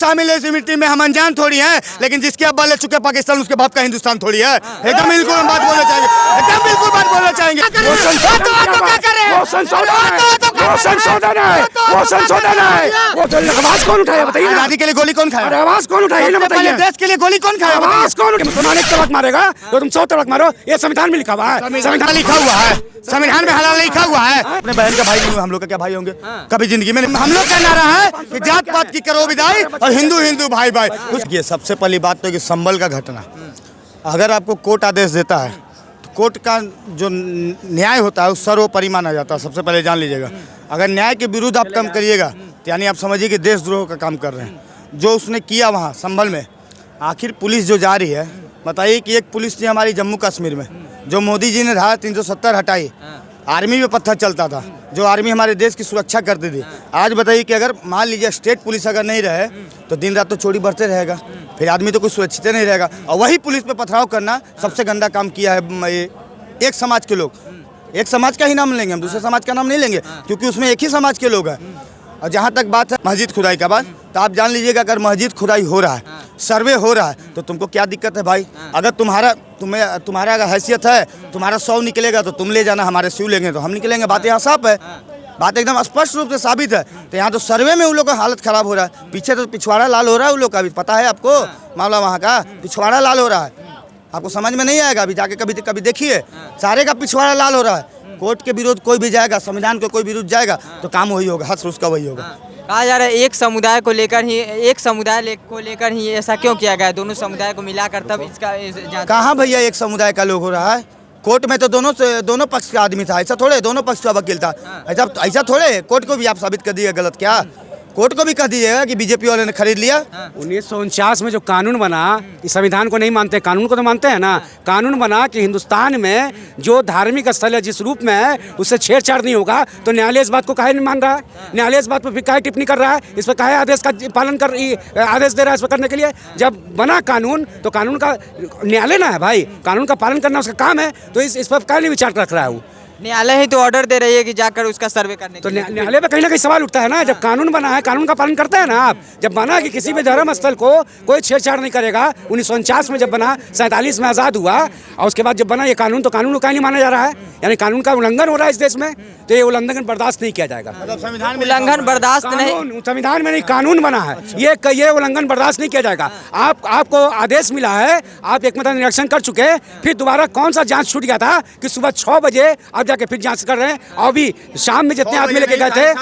शामिल है इस मिट्टी में, हम अनजान थोड़ी हैं, लेकिन जिसके अब्बा ले चुके पाकिस्तान उसके बाप का हिंदुस्तान थोड़ी है। एकदम बिल्कुल हम बात बोलना चाहेंगे, एकदम बिल्कुल बात बोलना चाहेंगे। वो तो आवाज कौन उठाया बताइए, आजादी के लिए गोली कौन खाया, आवाज कौन उठाया ना बताइए, देश के लिए गोली कौन खाया, आवाज कौन, मुसलमान एक तबक मारेगा तो तुम 100 तबक मारो, ये संविधान में लिखा हुआ है, संविधान लिखा हुआ है, संविधान में हलाल लिखा हुआ है। अपने बहन का भाई नहीं हुआ, हम लोग का क्या भाई होंगे कभी जिंदगी में। हम लोग का नारा है कि जात पात की करो विदाई और हिंदू हिंदू भाई भाई। ये सबसे पहली बात तो कि संभल का घटना, अगर आपको कोर्ट आदेश देता है तो कोर्ट का जो न्याय होता है उस सर्वोपरि माना जाता है। सबसे पहले जान लीजिएगा, अगर न्याय के विरुद्ध आप काम करिएगा तो यानी आप समझिए कि देशद्रोह का काम कर रहे हैं। जो उसने किया वहाँ संभल में, आखिर पुलिस जो जा रही है, बताइए कि एक पुलिस थी हमारी जम्मू कश्मीर में, जो मोदी जी ने धारा 370 हटाई, आर्मी में पत्थर चलता था, जो आर्मी हमारे देश की सुरक्षा करती थी। आज बताइए कि अगर मान लीजिए स्टेट पुलिस अगर नहीं रहे तो दिन रात तो चोरी बढ़ते रहेगा, फिर आदमी तो कोई सुरक्षित नहीं रहेगा। और वही पुलिस पे पथराव करना सबसे गंदा काम किया है एक समाज के लोग। एक समाज का ही नाम लेंगे हम, दूसरे समाज का नाम नहीं लेंगे, क्योंकि उसमें एक ही समाज के लोग हैं। और जहाँ तक बात है मस्जिद खुदाई का बात, तो आप जान लीजिएगा अगर मस्जिद खुदाई हो रहा है, सर्वे हो रहा है, तो तुमको क्या दिक्कत है भाई। अगर तुम्हारा अगर हैसियत है, तुम्हारा 100 निकलेगा तो तुम ले जाना, हमारे 100 लेंगे तो हम निकलेंगे। बात यहाँ साफ है, बात एकदम स्पष्ट रूप से साबित है। तो यहाँ तो सर्वे में उन लोगों का हालत खराब हो रहा है, पीछे तो पिछवाड़ा लाल हो रहा है उन लोग का, भी पता है आपको मामला वहाँ का, पिछवाड़ा लाल हो रहा है। आपको समझ में नहीं आएगा, अभी जाके कभी देखिए, सारे का पिछवाड़ा लाल हो रहा है। कोर्ट के विरुद्ध कोई भी जाएगा, संविधान के कोई विरुद्ध जाएगा तो काम वही होगा, हस उसका वही होगा। कहा जा रहा है एक समुदाय को लेकर ही ऐसा क्यों किया गया, दोनों समुदाय को मिलाकर तब इसका कहाँ भैया एक समुदाय का लोग हो रहा है। कोर्ट में तो दोनों पक्ष का आदमी था, ऐसा थोड़े दोनों पक्ष का वकील था, ऐसा थोड़े कोर्ट को भी आप साबित कर दिए गलत। क्या कोर्ट को भी कह दीजिएगा कि बीजेपी वाले ने खरीद लिया। 1949 में जो कानून बना, इस संविधान को नहीं मानते, कानून को तो मानते हैं ना। कानून बना कि हिंदुस्तान में जो धार्मिक स्थल है जिस रूप में है उससे छेड़छाड़ नहीं होगा, तो न्यायालय इस बात को काहे नहीं मान रहा है, न्यायालय इस बात पर फिर काहे टिप्पणी कर रहा है, इस पर काहे आदेश का पालन आदेश दे रहा है इस पर करने के लिए। जब बना कानून तो कानून का न्यायालय ना है भाई, कानून का पालन करना उसका काम है, तो इस पर काहे नहीं विचार रख रहा है वो। न्यायालय ही तो ऑर्डर दे रही है कि जाकर उसका सर्वे करने, तो न्यायालय पे कहीं ना कहीं सवाल उठता है ना। जब कानून बना है, कानून का पालन करते हैं ना आप। जब बना कि किसी भी धर्म स्थल को कोई छेड़छाड़ नहीं करेगा, 1949 में जब बना, 47 में आज़ाद हुआ, और उसके बाद जब बना ये कानून, तो कानून को कहीं नहीं माना जा रहा है, यानी कानून का उल्लंघन हो रहा है इस देश में, तो ये उल्लंघन बर्दाश्त नहीं किया जाएगा। उल्लंघन बर्दाश्त नहीं, संविधान में नहीं कानून बना है, ये उल्लंघन बर्दाश्त नहीं किया जाएगा। आपको आदेश मिला है, आप एक मतलब निरीक्षण कर चुके, फिर दोबारा कौन सा जांच छूट गया था कि सुबह 6 बजे आप जाके फिर जांच कर रहे हैं, और अभी शाम में जितने आदमी लेके गए थे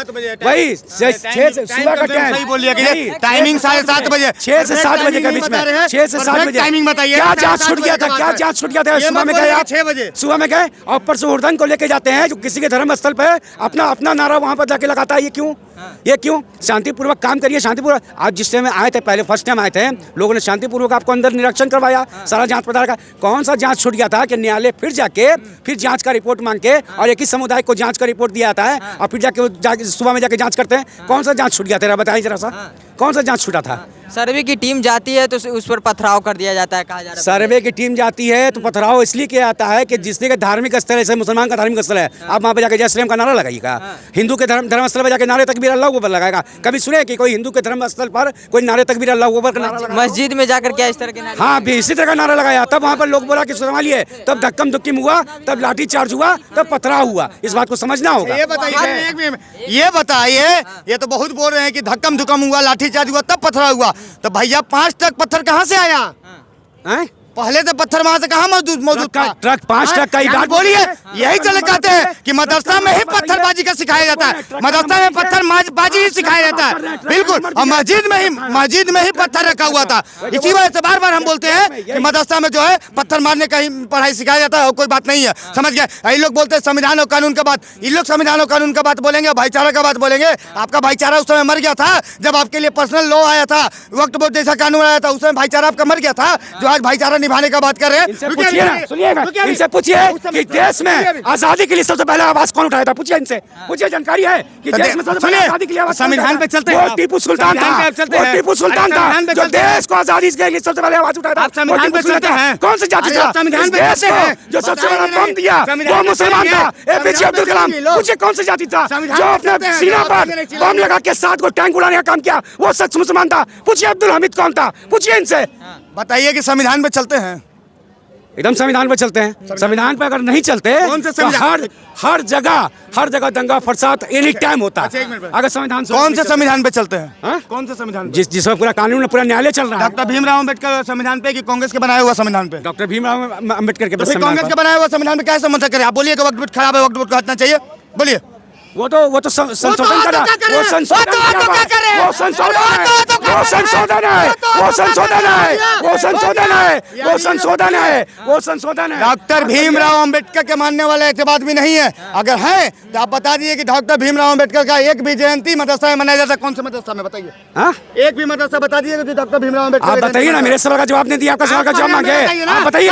वही 6 सुबह का टाइमिंग 7:30 बजे, 6 से 7 बजे के बीच में, 6 से 7 बजे टाइमिंग बताइए। क्या जांच छूट गया था, क्या जांच छूट गया था। सुबह में गए आप, 6 बजे सुबह में गए और परसों उर्दन को लेके जाते हैं जो किसी के धर्म स्थल पे अपना नारा वहाँ पर जाके लगाता है। ये क्यों शांतिपूर्वक काम करिए, शांतिपूर्वक। आप जिस टाइम आए थे, पहले फर्स्ट टाइम आए थे, लोगों ने शांतिपूर्वक आपको अंदर निरीक्षण करवाया, सारा जांच पड़ताल का। कौन सा जांच छूट गया था कि न्यायालय फिर जाके फिर जांच का रिपोर्ट मांग के, और एक ही समुदाय को जांच का रिपोर्ट दिया जाता है, और फिर जाके सुबह में जाके जांच करते हैं। कौन सा जांच छूट गया था, बताइए जरा सा, कौन सा जांच छूटा था। सर्वे की टीम जाती है तो उस पर पथराव कर दिया जाता है, कहा जा रहा है। सर्वे की टीम जाती है तो पथराव इसलिए किया जाता है कि जिसने का धार्मिक स्थल है, जैसे मुसलमान का धार्मिक स्थल है, आप वहाँ पे जाके जय श्री राम का नारा लगाइएगा। हिंदू के धर्म स्थल पर जाके नारे तकबीर अल्लाहू अकबर लगाएगा। कभी सुने कि कोई हिंदू के धर्म स्थल पर कोई नारे तकबीर अल्लाहू अकबर का नारा? मस्जिद में जाकर क्या इस तरह के नारे? हाँ, भी इसी तरह का नारा लगाया। तब वहाँ पर लोग बोला कि संभालिए, तब धक्कम धुक्की हुआ, तब लाठी चार्ज हुआ, तब पथराव हुआ। इस बात को समझना होगा। ये बताइए, ये तो बहुत बोल रहे हैं कि धक्कम धुक्कम हुआ, लाठी चार्ज हुआ, तब पथराव हुआ। तो भैया 5 ट्रक पत्थर कहाँ से आया? पहले तो पत्थर वहाँ से कहाँ मौजूद था? ट्रक 5 ट्रक का ही बात बोलिए। यही चले कहते हैं कि मदरसा में ही पत्थरबाजी का सिखाया जाता है, मदरसा में पत्थरबाजी ही सिखाया जाता है, बिल्कुल। और मस्जिद में ही पत्थर रखा हुआ था। इसी वजह से बार बार हम बोलते हैं कि मदरसा में जो है पत्थर मारने का ही पढ़ाई सिखाया जाता है, और कोई बात नहीं है, समझ गए। ये लोग बोलते हैं संविधान और कानून का बात, इन लोग संविधान और कानून का बात बोलेंगे, भाईचारा का बात बोलेंगे। आपका भाईचारा उस समय मर गया था जब आपके लिए पर्सनल लॉ आया था, वक्त बोर्ड जैसा कानून आया था, उस समय भाईचारा आपका मर गया था। जो आज भाईचारा निभाने का बात कर रहे हैं। इनसे पूछिए ना, सुनिएगा, इनसे पूछिए कि देश में आजादी के लिए सबसे पहले आवाज कौन उठाया था, पूछिए इनसे, पूछिए जानकारी है कि देश में सबसे पहले आजादी के लिए आवाज संविधान पे चलते हैं, टीपू सुल्तान था, टीपू सुल्तान था जो देश को आजादी के लिए सबसे पहले आवाज उठाया था। संविधान पे चलते हैं, कौन सी जाति था संविधान पे देश को जो सबसे बड़ा बम दिया वो मुसलमान था, एपीजे अब्दुल कलाम। पूछिए कौन सी जाति था जो अपने सीना पर बम लगा के 7 को टैंक उड़ाने का काम किया, वो सच मुसलमान था। पूछिए अब्दुल हमीद कौन था, पूछिए इनसे। बताइए कि संविधान पे चलते हैं, एकदम संविधान पे चलते हैं। संविधान पे अगर नहीं चलते तो हर जगह दंगा फसाद एनी टाइम होता है। अगर संविधान कौन से संविधान पे चलते हैं, कौन से संविधान जिसमें पूरा कानून पूरा न्यायालय चल रहा है? डॉक्टर भीमराव अम्बेडकर संविधान पे कि कांग्रेस के बनाया हुआ संविधान पे? डॉक्टर भीमराव अम्बेडकर के कांग्रेस के बनाया हुआ संविधान पे क्या समझ करें आप? बोलिए कि वक्त खराब है, वक्त हटना चाहिए, बोलिए। वो तो संशोधन करा, वो संशोधन है, वो संशोधन है, वो संशोधन है, वो संशोधन है, वो संशोधन है, वो संशोधन है, वो संशोधन है। डॉक्टर भीमराव अंबेडकर के मानने वाले एक बात भी नहीं है। अगर है तो आप बता दीजिए कि डॉक्टर भीमराव अंबेडकर का एक भी जयंती मदरसा में मनाया जाता है, कौन से मदरसा में बताइए? एक भी मदरसा बता दीजिए कि डॉक्टर भीमराव अम्बेडकर। आप बताइए ना, मेरे सवाल का जवाब नहीं दिया, आपका सवाल का जवाब मांगे। आप बताइए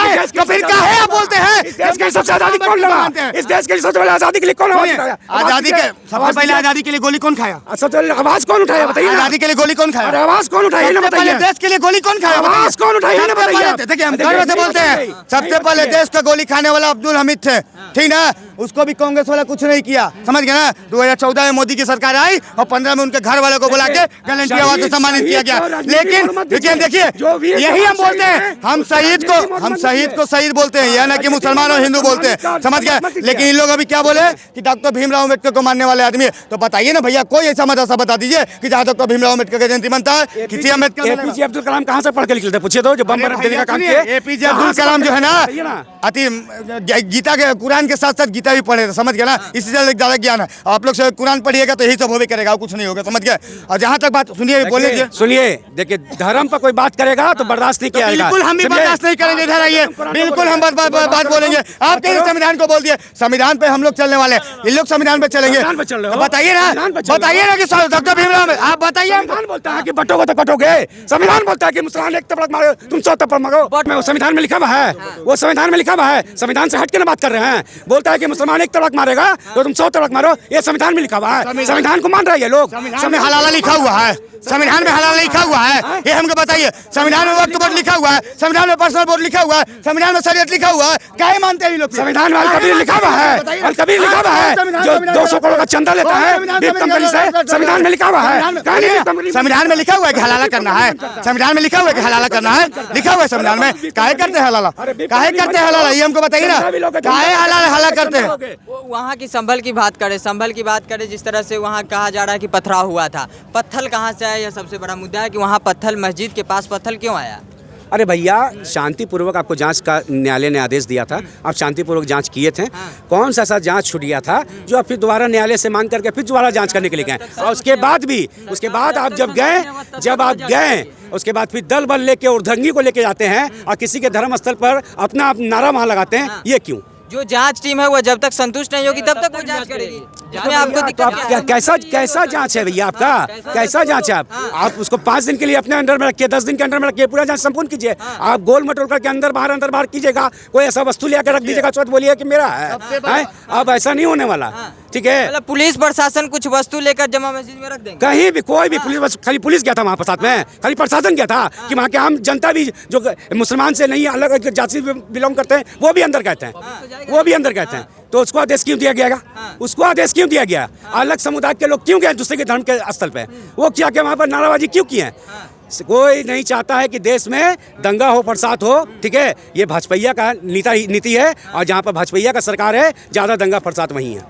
आप बोलते हैं देश के सबसे आजादी कौन लड़ा, इस देश के सबसे पहले आजादी के लिए कौन आजादी के सबसे पहले आजादी के लिए गोली कौन खाया? सबसे पहले आवाज कौन उठाया बताइए? आजादी के लिए गोली कौन खाया? आवाज कौन उठाई ना बताइए? देश के लिए गोली कौन खाया? आवाज कौन उठाई ना बताइए? देखिए हम गर्व से बोलते हैं, सबसे पहले देश का गोली खाने वाला अब्दुल हमीद थे, ठीक ना? उसको भी कांग्रेस वाला कुछ नहीं किया, समझ गए ना? 2014 में मोदी की सरकार आई और 15 में उनके घर वालों को बुला के गैलेंट्री अवार्ड से सम्मानित किया गया। लेकिन देखिए यही हम बोलते हैं, हम शहीद को शहीद बोलते हैं, यह ना कि मुसलमान और हिंदू बोलते हैं, समझ गए? लेकिन इन लोग अभी क्या बोले कि डॉक्टर भीमराव अम्बेडकर को मानने वाले आदमी है। तो बताइए ना भैया, कोई ऐसा मदरसा बता दीजिए कि जहाँ डॉक्टर भीमराव अम्बेडकर का जयंती बनता है। किसी अम्बेडकर एपीजे अब्दुल कलाम कहाँ से पढ़ के निकलते, पूछिए तो, जो बम देने का काम किया? एपीजे अब्दुल कलाम जो है ना, अति गीता के कुरान के साथ साथ गीता भी पढ़े थे, समझ गए ना? इसी से ज्यादा ज्ञान है। आप लोग से कुरान पढ़िएगा तो यही सब होवे करेगा, कुछ नहीं होगा, समझ गए? और जहाँ तक बात सुनिए, बोलिए, सुनिए, देखिए धर्म पर कोई बात करेगा तो बर्दाश्त नहीं किया जाएगा। बिल्कुल हम भी बर्दाश्त नहीं करेंगे, इधर आइए, बिल्कुल हम बात बोलेंगे। आप कहीं संविधान को बोल दिए, संविधान पे हम लोग चलने वाले, ये लोग संविधान पे चलेंगे। बताइए ना कि डॉक्टर भीमराव, आप बताइए। संविधान बोलता है कि बटोगे तो कटोगे, संविधान बोलता है कि मुसलमान एक तबड़क मारो तुम 100 तबड़क मारो। वो संविधान में लिखा हुआ है, वो संविधान में लिखा हुआ है, संविधान से हट के ना बात कर रहे हैं। बोलता है कि मुसलमान एक तबड़क मारेगा तो तुम 100 तबड़क मारो, ये संविधान में लिखा हुआ है। संविधान को मान रहे हैं ये लोग, संविधान हलाला लिखा हुआ है, संविधान में हलाला लिखा हुआ है, ये हमको बताइए। संविधान में वक्फ बोर्ड लिखा हुआ है, संविधान में पर्सनल बोर्ड लिखा हुआ है, संविधान में शरीयत लिखा हुआ है, क्या मानते हैं लोग? संविधान में अलकबीर लिखा हुआ है, अलकबीर लिखा हुआ है, जो 200 करोड़ का चंदा लेता है कंपनी से, संविधान में लिखा हुआ है। संविधान में लिखा हुआ है कि हलाला करना है, संविधान में लिखा हुआ है कि हलाला करना है, लिखा हुआ है संविधान में। काहे करते हैं हलाला, काहे करते हैं हलाला, ये हमको बताइए ना, काहे हलाला करते हैं? वहाँ की संभल की बात करें, जिस तरह से वहाँ कहा जा रहा है कि पथराव हुआ था, पत्थर कहाँ से आया? यह सबसे बड़ा मुद्दा है कि वहाँ पत्थर, मस्जिद के पास पत्थर क्यों आया? अरे भैया, शांतिपूर्वक आपको जांच का न्यायालय ने आदेश दिया था, आप शांतिपूर्वक जांच किए थे। कौन सा ऐसा जांच छूट गया था जो आप फिर दोबारा न्यायालय से मांग करके फिर दोबारा जांच करने के लिए गए? और उसके बाद आप जब गए उसके बाद फिर दल बल लेके उर्धंगी को लेके जाते हैं और किसी के धर्म स्थल पर अपना नारा वहाँ लगाते हैं, ये क्यों? जो जांच टीम है वो जब तक संतुष्ट नहीं होगी तब तक वो जांच करेगी। जिसमें आपको दिक्कत कैसा जांच है भैया आपका? कैसा जांच है? आप उसको 5 दिन के लिए अपने अंडर में रखिए, 10 दिन के अंडर में रखिए, पूरा जांच संपूर्ण कीजिए। आप गोल मटोल करके अंदर बाहर कीजिएगा, कोई ऐसा वस्तु लेकर रख दीजिएगा, तुरंत बोलिए कि मेरा है। अब ऐसा नहीं होने वाला, ठीक है? मतलब पुलिस प्रशासन कुछ वस्तु लेकर जमा मस्जिद में रख देंगे? कहीं भी कोई भी पुलिस, खाली पुलिस गया था वहाँ पर साथ में, खाली प्रशासन गया था कि वहाँ के आम जनता भी जो मुसलमान से नहीं अलग जाति से बिलोंग करते हैं वो भी अंदर कहते हैं, तो उसको आदेश क्यों दिया गया? उसको आदेश क्यों दिया गया? अलग समुदाय के लोग क्यों गए दूसरे के धर्म के स्थल पे? वो क्या के वहाँ पर नाराबाजी क्यों की है? कोई नहीं चाहता है कि देश में दंगा हो, फसाद हो, ठीक है? ये भाजपा का नीति है, और जहाँ पर भाजपा का सरकार है ज्यादा दंगा फसाद वहीं है।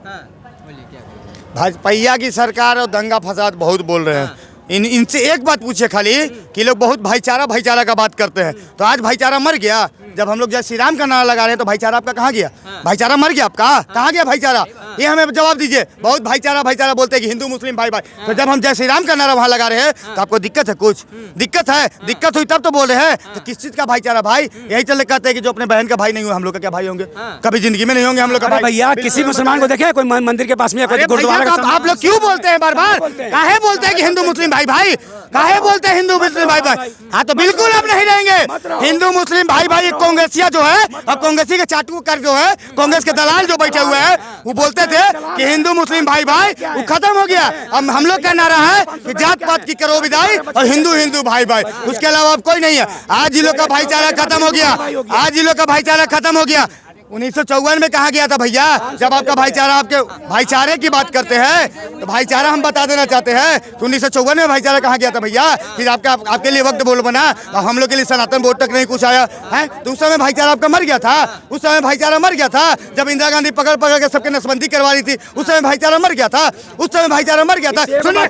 भाजपा की सरकार और दंगा फसाद बहुत बोल रहे हैं। इनसे एक बात पूछे खाली कि लोग बहुत भाईचारा का बात करते हैं, तो आज भाईचारा मर गया? जब हम लोग जय श्री राम का नारा लगा रहे हैं तो भाईचारा आपका कहाँ गया? भाईचारा मर गया आपका, कहाँ गया भाईचारा? ये हमें जवाब दीजिए। बहुत भाईचारा भाईचारा बोलते हैं कि हिंदू मुस्लिम भाई भाई, तो जब हम जय श्री राम का नारा वहाँ लगा रहे हैं तो आपको दिक्कत है? कुछ दिक्कत है? दिक्कत हुई तब तो बोल रहे हैं। तो किस चीज का भाईचारा भाई? यही चल कहते हैं कि जो अपने बहन का भाई नहीं हुआ हम लोग का क्या भाई होंगे? कभी जिंदगी में नहीं होंगे हम लोग का भाई। भैया किसी मुसलमान को देखे कोई मंदिर के पास में गुरुद्वारा? आप लोग क्यों बोलते हैं बार बार? काहे बोलते हैं कि हिंदू मुस्लिम भाई भाई? काहे बोलते हैं हिंदू मुस्लिम भाई भाई? हाँ तो बिल्कुल आप नहीं रहेंगे हिंदू मुस्लिम भाई भाई। कांग्रेसिया जो है, अब कांग्रेसी के चाटू कर जो है, कांग्रेस के दलाल जो बैठे हुए हैं, वो बोलते थे कि हिंदू मुस्लिम भाई भाई, वो खत्म हो गया। अब हम लोग का नारा है कि जात पात की करो विदाई और हिंदू हिंदू भाई भाई, उसके अलावा अब कोई नहीं है। आज ही लोग का भाईचारा खत्म हो गया, आज ही लोग का भाईचारा खत्म हो गया। 1954 में कहा गया था भैया? जब आपका भाईचारा, आपके भाईचारे की बात करते हैं तो भाईचारा हम बता देना चाहते हैं कि 1954 में भाईचारा कहा गया था भैया? फिर आपके लिए वक्त बोल बना और हम लोग के लिए सनातन बोर्ड तक नहीं कुछ आया है। तो उस समय भाईचारा आपका मर गया था, उस समय भाईचारा मर गया था। जब इंदिरा गांधी पकड़ पकड़ के सबके नसबंदी करवा रही थी, उस समय भाईचारा मर गया था, उस समय भाईचारा मर गया था। सुनिए,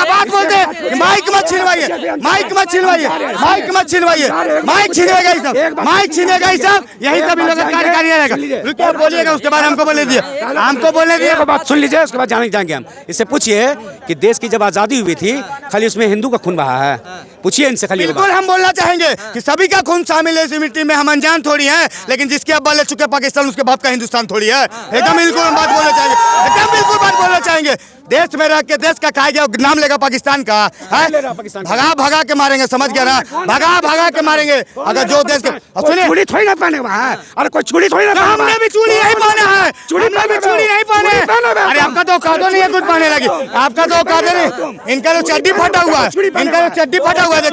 बात बोलते हैं, माइक मत छिनवाइए, माइक मत छिनवाइए, माइक मत छिनवाइए, माइक छिनेगा ही सब, माइक छीनेगा ही सब, यही सब इन लोगों का कार्यकारी रहेगा। रुकिए बोलिएगा, उसके बाद हमको बोलने दिए, हमको बोलने दिए। बात सुन लीजिए, उसके बाद जाएंगे हम। इससे पूछिए कि देश की जब आजादी हुई थी खाली उसमें हिंदू का खून बहा है? पूछिए इनसे खाली। बिल्कुल हम बोलना चाहेंगे कि सभी का खून शामिल है इस मिट्टी में, हम अनजान थोड़ी हैं। लेकिन जिसके अब्बा ले चुके पाकिस्तान, उसके बाप का हिंदुस्तान थोड़ी है। एकदम बिल्कुल हम बात बोलना चाहेंगे, एकदम बिल्कुल बात बोलना चाहेंगे। देश में रह के देश का खाए गया नाम लेगा पाकिस्तान का है? भगा भगा के मारेंगे, समझ गया ना? भगा भगा के मारेंगे। अगर जो देश के चूड़ी थोड़ी ना पहने वहाँ, अरे कोई चूड़ी थोड़ी ना, हमने भी चूड़ी नहीं पहना है, चूड़ी नहीं पहने। अरे आपका तो औकात नहीं है कुछ पहने लगी, आपका तो औकात नहीं। इनका तो चड्डी फटा हुआ है, इनका तो चड्डी फटा हुआ है।